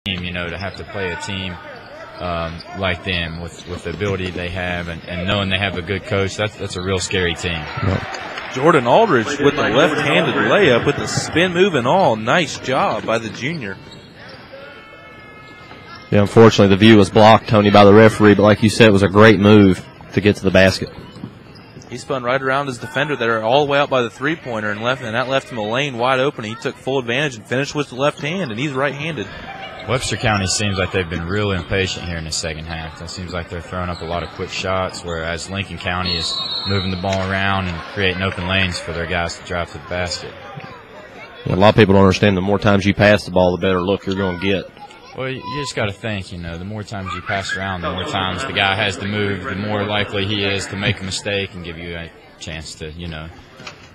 team, you know, to have to play a team like them with the ability they have and knowing they have a good coach. That's a real scary team. Jordan Aldridge with the left-handed layup with the spin move and all. Nice job by the junior. Yeah, unfortunately the view was blocked, Tony, by the referee, but like you said, it was a great move to get to the basket. He spun right around his defender there all the way out by the three-pointer and that left him a lane wide open. He took full advantage and finished with the left hand, and he's right-handed. Webster County seems like they've been real impatient here in the second half. It seems like they're throwing up a lot of quick shots, whereas Lincoln County is moving the ball around and creating open lanes for their guys to drive to the basket. Yeah, a lot of people don't understand the more times you pass the ball, the better look you're going to get. Well, you just got to think, you know, the more times you pass around, the more times the guy has to move, the more likely he is to make a mistake and give you a chance to, you know,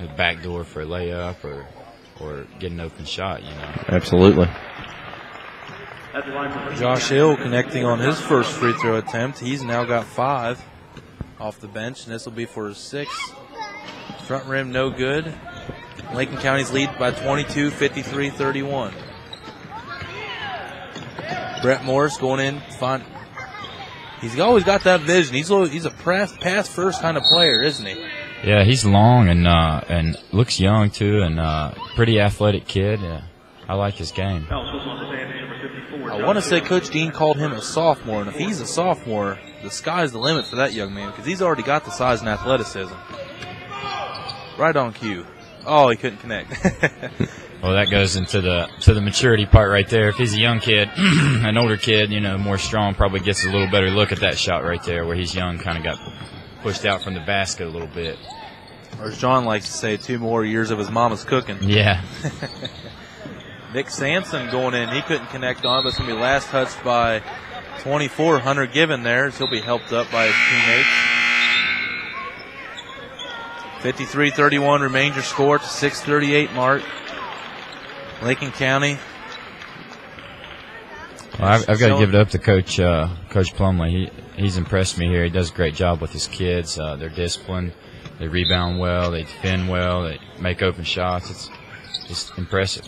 a backdoor for a layup or get an open shot, you know. Absolutely. Josh Hill connecting on his first free throw attempt. He's now got 5 off the bench, and this will be for his 6th. Front rim no good. Lincoln County's lead by 22, 53-31. Brett Morris going in. He's always got that vision. He's a pass first kind of player, isn't he? Yeah, he's long and looks young too, and pretty athletic kid. Yeah, I like his game. I want to say Coach Dean called him a sophomore, and if he's a sophomore, the sky's the limit for that young man because he's already got the size and athleticism. Right on cue. Oh, he couldn't connect. Well, that goes into the maturity part right there. If he's a young kid, an older kid, you know, more strong, probably gets a little better look at that shot right there. Where he's young, kind of got pushed out from the basket a little bit. Or as John likes to say, 2 more years of his mama's cooking. Yeah. Nick Sampson going in. He couldn't connect on, but it's going to be last touched by 24, Hunter Given there. So he'll be helped up by his teammates. 53-31 remains your score at the 6:38 mark. Lincoln County. Well, I've got to give it up to Coach Plumley. He's impressed me here. He does a great job with his kids. They're disciplined. They rebound well. They defend well. They make open shots. It's just impressive.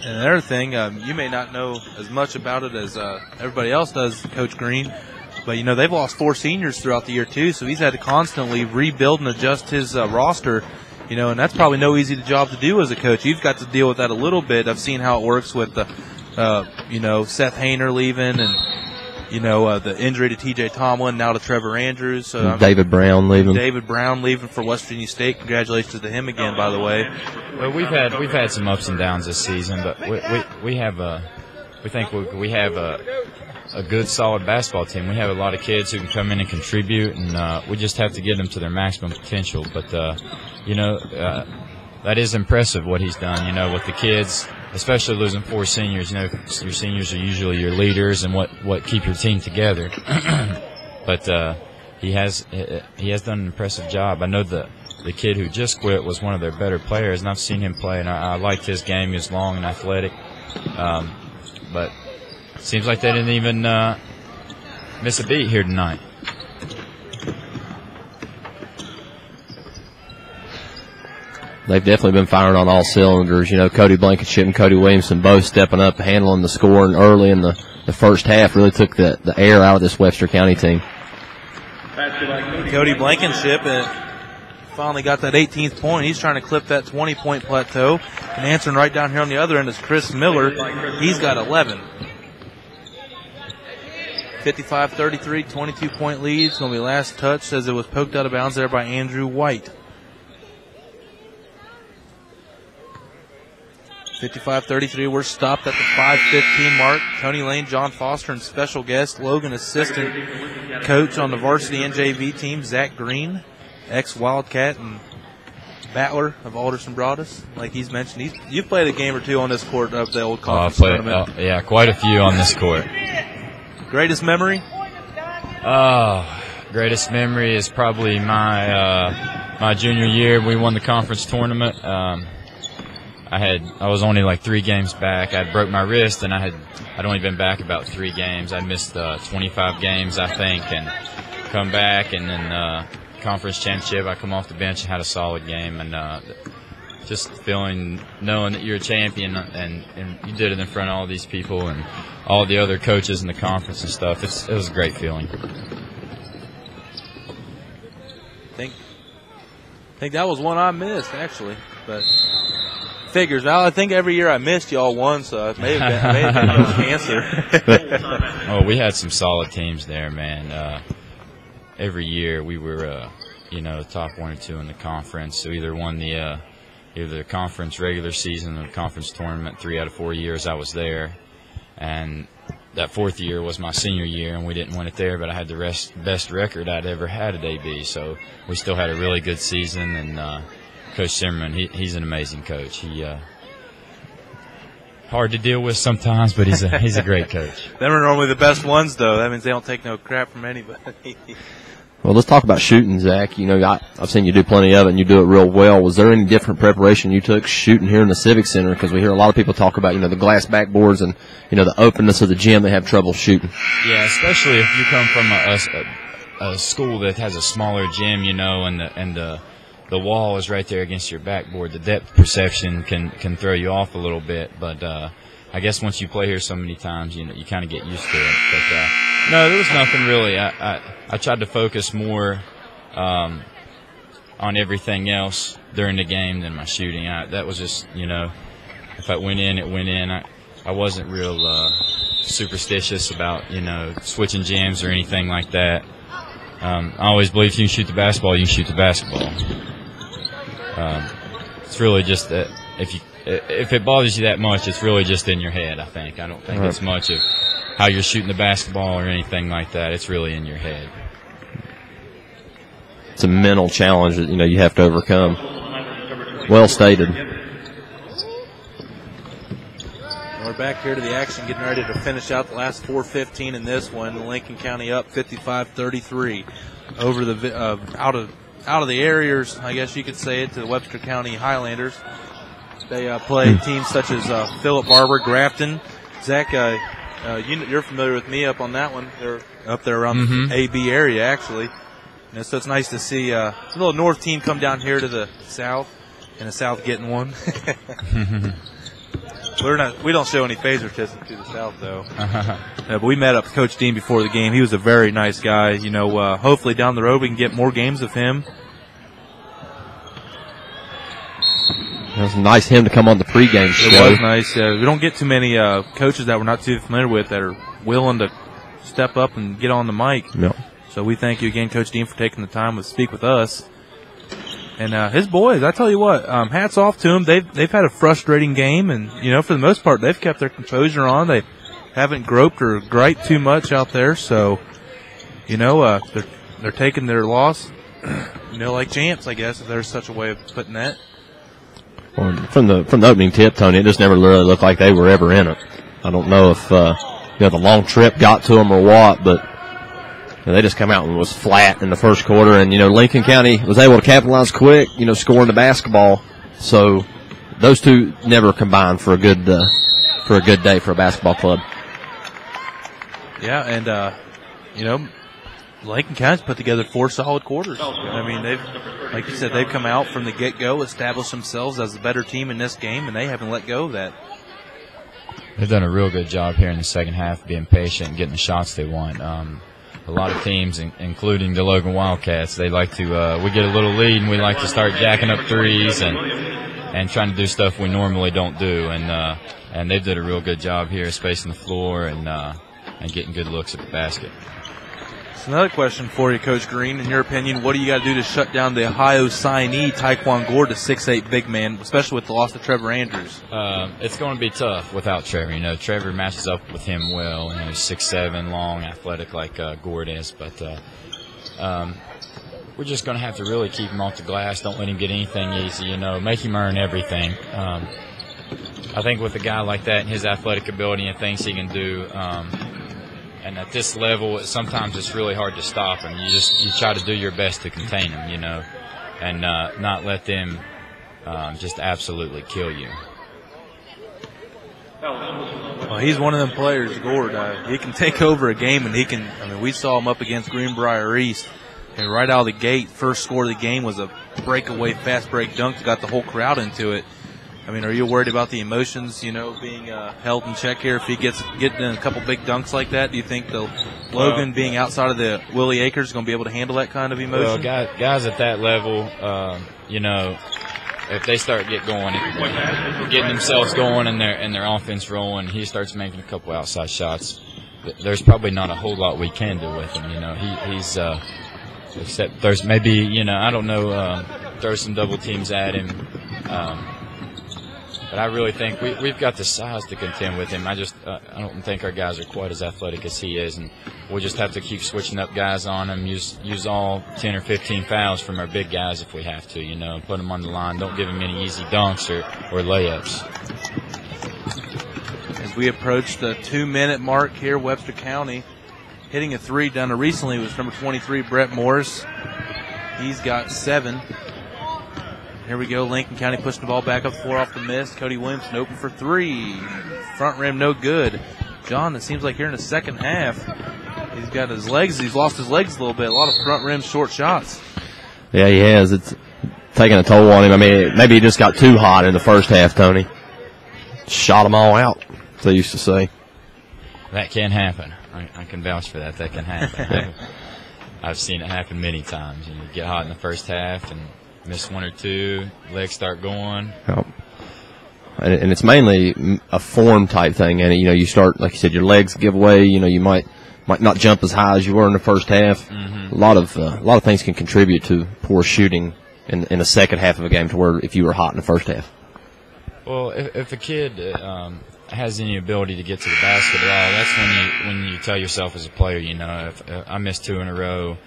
And another thing, you may not know as much about it as everybody else does, Coach Green, but, you know, they've lost 4 seniors throughout the year, too, so he's had to constantly rebuild and adjust his roster, you know, and that's probably no easy job to do as a coach. You've got to deal with that a little bit. I've seen how it works with, you know, Seth Hayner leaving and, you know, the injury to T.J. Tomlin, now to Trevor Andrews. So David Brown leaving. David Brown leaving for West Virginia State. Congratulations to him again, by the way. Well, we've had some ups and downs this season, but we think we have a good, solid basketball team. We have a lot of kids who can come in and contribute, and we just have to get them to their maximum potential. But you know, that is impressive what he's done. You know, with the kids. Especially losing 4 seniors, you know, your seniors are usually your leaders and what keep your team together. But he has done an impressive job. I know the kid who just quit was one of their better players, and I've seen him play, and I liked his game. He was long and athletic. But it seems like they didn't even miss a beat here tonight. They've definitely been firing on all cylinders. You know, Cody Blankenship and Cody Williamson both stepping up, handling the score, and early in the first half really took the air out of this Webster County team. Cody Blankenship finally got that 18th point. He's trying to clip that 20-point plateau. And answering right down here on the other end is Chris Miller. He's got 11. 55-33, 22-point lead. It's going to be last touch as it was poked out of bounds there by Andrew White. 55-33, we're stopped at the 5:15 mark. Tony Lane, John Foster, and special guest, Logan assistant coach on the varsity NJV team, Zach Green, ex-Wildcat and battler of Alderson Broadus. Like he's mentioned, you've played a game or 2 on this court of the old conference tournament. Yeah, quite a few on this court. Greatest memory? Greatest memory is probably my junior year. We won the conference tournament. I was only like 3 games back. I broke my wrist, and I'd only been back about 3 games. I missed 25 games, I think, and come back, and then conference championship. I come off the bench and had a solid game, and just knowing that you're a champion and you did it in front of all these people and all the other coaches in the conference and stuff. It was a great feeling. I think that was one I missed, actually, but figures. I think every year I missed, y'all won, so it may have been no answer. Oh, we had some solid teams there, man. Every year we were, top 1 or 2 in the conference. So either won either the conference regular season or the conference tournament 3 out of 4 years I was there. And that 4th year was my senior year, and we didn't win it there, but I had the best record I'd ever had at AB. So we still had a really good season, and Coach Zimmerman, he's an amazing coach. He hard to deal with sometimes, but he's a great coach. Them are normally the best ones, though. That means they don't take no crap from anybody. Well, let's talk about shooting, Zach. I've seen you do plenty of it, and you do it real well. Was there any different preparation you took shooting here in the Civic Center? Because we hear a lot of people talk about, the glass backboards and, the openness of the gym. They have trouble shooting. Yeah, especially if you come from a school that has a smaller gym, and the wall is right there against your backboard. The depth perception can throw you off a little bit, but I guess once you play here so many times, you kind of get used to it. But no, there was nothing really. I tried to focus more on everything else during the game than my shooting. That was just, if I went in, it went in. I wasn't real superstitious about, switching gyms or anything like that. I always believe if you can shoot the basketball, you can shoot the basketball. It's really just that if it bothers you that much, it's really just in your head, I think. I don't think it's much of how you're shooting the basketball or anything like that. It's really in your head. It's a mental challenge that, you have to overcome. Well stated. We're back here to the action, getting ready to finish out the last 4:15 in this one. Lincoln County up 55-33 over the out of the areas, I guess you could say it, to the Webster County Highlanders. They play teams such as Philip Barber, Grafton. Zach, you're familiar with me up on that one. They're up there around the AB area, actually. So it's nice to see a little north team come down here to the south, and the south getting one. We don't show any favoritism to the south, though. But we met up with Coach Dean before the game. He was a very nice guy. Hopefully down the road we can get more games of him. It was nice of him to come on the pregame show. It was nice. We don't get too many coaches that we're not too familiar with that are willing to step up and get on the mic. No. So we thank you again, Coach Dean, for taking the time to speak with us. And his boys, I tell you what, hats off to them. They've had a frustrating game, and for the most part, they've kept their composure on. They haven't groped or griped too much out there. So, they're taking their loss, like champs, I guess, if there's such a way of putting that. Well, from the opening tip, Tony, it just never really looked like they were ever in it. I don't know if the long trip got to them or what, but they just come out and was flat in the first quarter. And Lincoln County was able to capitalize quick, scoring the basketball. So those two never combined for a good day for a basketball club. Yeah, and Lincoln County's put together 4 solid quarters. I mean, like you said, they've come out from the get-go, established themselves as the better team in this game, and they haven't let go of that. They've done a real good job here in the second half, being patient and getting the shots they want. A lot of teams, including the Logan Wildcats, they like to we get a little lead and we like to start jacking up threes and trying to do stuff we normally don't do. And they did a real good job here, spacing the floor and getting good looks at the basket. So another question for you, Coach Green. In your opinion, what do you got to do to shut down the Ohio signee Taekwon Gore, the 6'8" big man, especially with the loss of Trevor Andrews? It's going to be tough without Trevor. Trevor matches up with him well. He's 6'7", long, athletic like Gord is. But we're just going to have to really keep him off the glass. Don't let him get anything easy. Make him earn everything. I think with a guy like that and his athletic ability and things he can do. And at this level, sometimes it's really hard to stop him. You try to do your best to contain him, and not let them just absolutely kill you. Well, he's one of them players, Gord. He can take over a game, and he can. I mean, we saw him up against Greenbrier East, And right out of the gate, first score of the game was a breakaway fast break dunk that got the whole crowd into it. I mean, are you worried about the emotions, being held in check here? If he getting a couple big dunks like that, do you think Logan being outside of the Willie Acres is going to be able to handle that kind of emotion? Well, guys at that level, if they start getting themselves going and their offense rolling, he starts making a couple outside shots. There's probably not a whole lot we can do with him. He's except there's maybe I don't know, throw some double teams at him. But I really think we've got the size to contend with him. I don't think our guys are quite as athletic as he is, and we'll just have to keep switching up guys on him. Use all 10 or 15 fouls from our big guys if we have to. Put them on the line. Don't give him any easy dunks or layups. As we approach the 2-minute mark here, Webster County hitting a three done recently was number 23, Brett Morris. He's got 7. Here we go. Lincoln County pushing the ball back up the floor off the miss. Cody Williamson open for 3. Front rim, no good. John, it seems like here in the second half, he's got his legs. He's lost his legs a little bit. A lot of front rim short shots. Yeah, he has. It's taking a toll on him. I mean, maybe he just got too hot in the first half, Tony. Shot them all out, as they used to say. That can happen. I can vouch for that. That can happen. I've seen it happen many times. You get hot in the first half and miss 1 or 2, legs start going. Oh. And it's mainly a form type thing, and you start, like you said, your legs give way. You might not jump as high as you were in the first half. Mm-hmm. A lot of things can contribute to poor shooting in the second half of a game, to where if you were hot in the first half. Well, if a kid has any ability to get to the basket at all, that's when you tell yourself as a player, if I miss 2 in a row,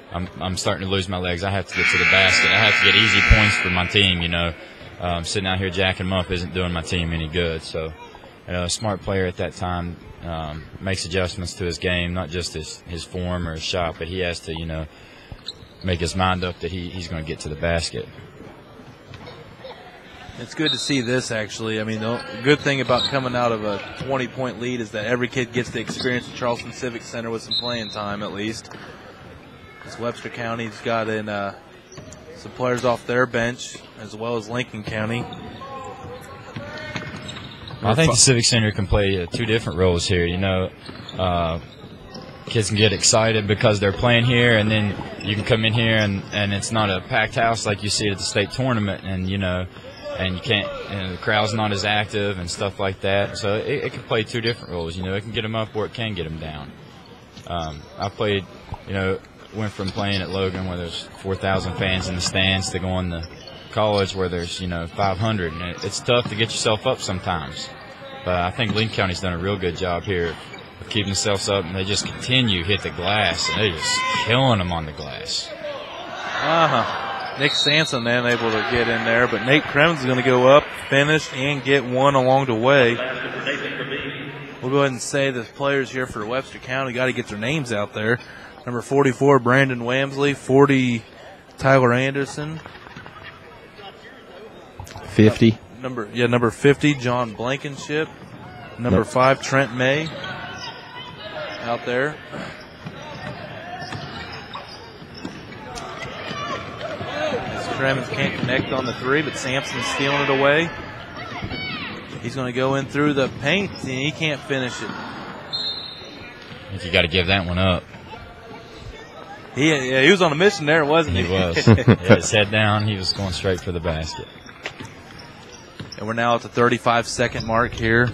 I'm starting to lose my legs. I have to get to the basket. I have to get easy points for my team. Sitting out here jacking them up isn't doing my team any good. So, a smart player at that time makes adjustments to his game, not just his form or his shot, but he has to, make his mind up that he's going to get to the basket. It's good to see this, actually. I mean, the good thing about coming out of a 20-point lead is that every kid gets to experience the Charleston Civic Center with some playing time, at least. As Webster County's got in some players off their bench, as well as Lincoln County. I think the Civic Center can play 2 different roles here. Kids can get excited because they're playing here, and then you can come in here and it's not a packed house like you see at the state tournament, and and you can't, the crowd's not as active and stuff like that. So it can play 2 different roles. It can get them up or it can get them down. I played, went from playing at Logan where there's 4,000 fans in the stands to going to college where there's 500, and it's tough to get yourself up sometimes. But I think Lincoln County's done a real good job here of keeping themselves up, and they just continue to hit the glass, and they're just killing them on the glass. Nick Sampson then able to get in there, but Nate Kremens is going to go up, finish, and get one along the way. We'll go ahead and say the players here for Webster County got to get their names out there. Number 44, Brandon Wamsley. 40, Tyler Anderson. 50. Number 50, John Blankenship. Number 5, Trent May. Out there. Kremens can't connect on the 3, but Sampson's stealing it away. He's going to go in through the paint, and he can't finish it. I think you got to give that one up. He was on a mission there, wasn't he? He was. He had his head down. He was going straight for the basket. And we're now at the 35-second mark here.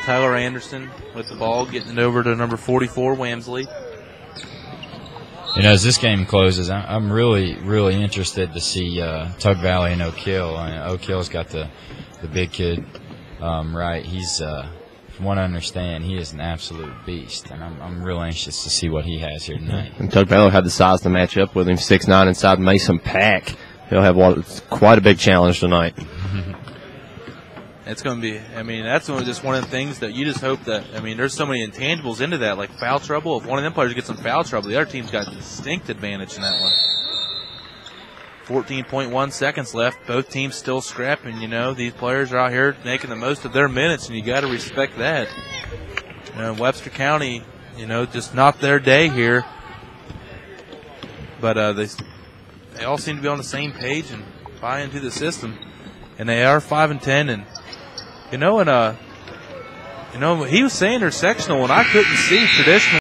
Tyler Anderson with the ball, getting it over to number 44, Wamsley. As this game closes, I'm really, really interested to see Tug Valley and Oak Hill. Oak Hill's got the big kid, right. He's, from what I understand, he is an absolute beast, and I'm real anxious to see what he has here tonight. And Tug Valley had the size to match up with him, 6'9" inside Mason Pack. He'll have quite a big challenge tonight. It's going to be, that's just one of the things that you just hope that, there's so many intangibles into that, like foul trouble. If one of them players gets in foul trouble, the other team's got a distinct advantage in that one. 14.1 seconds left. Both teams still scrapping, These players are out here making the most of their minutes, and you got to respect that. Webster County, just not their day here. but they all seem to be on the same page and buy into the system. And they are 5-10, and he was saying they're sectional, and I couldn't see traditional.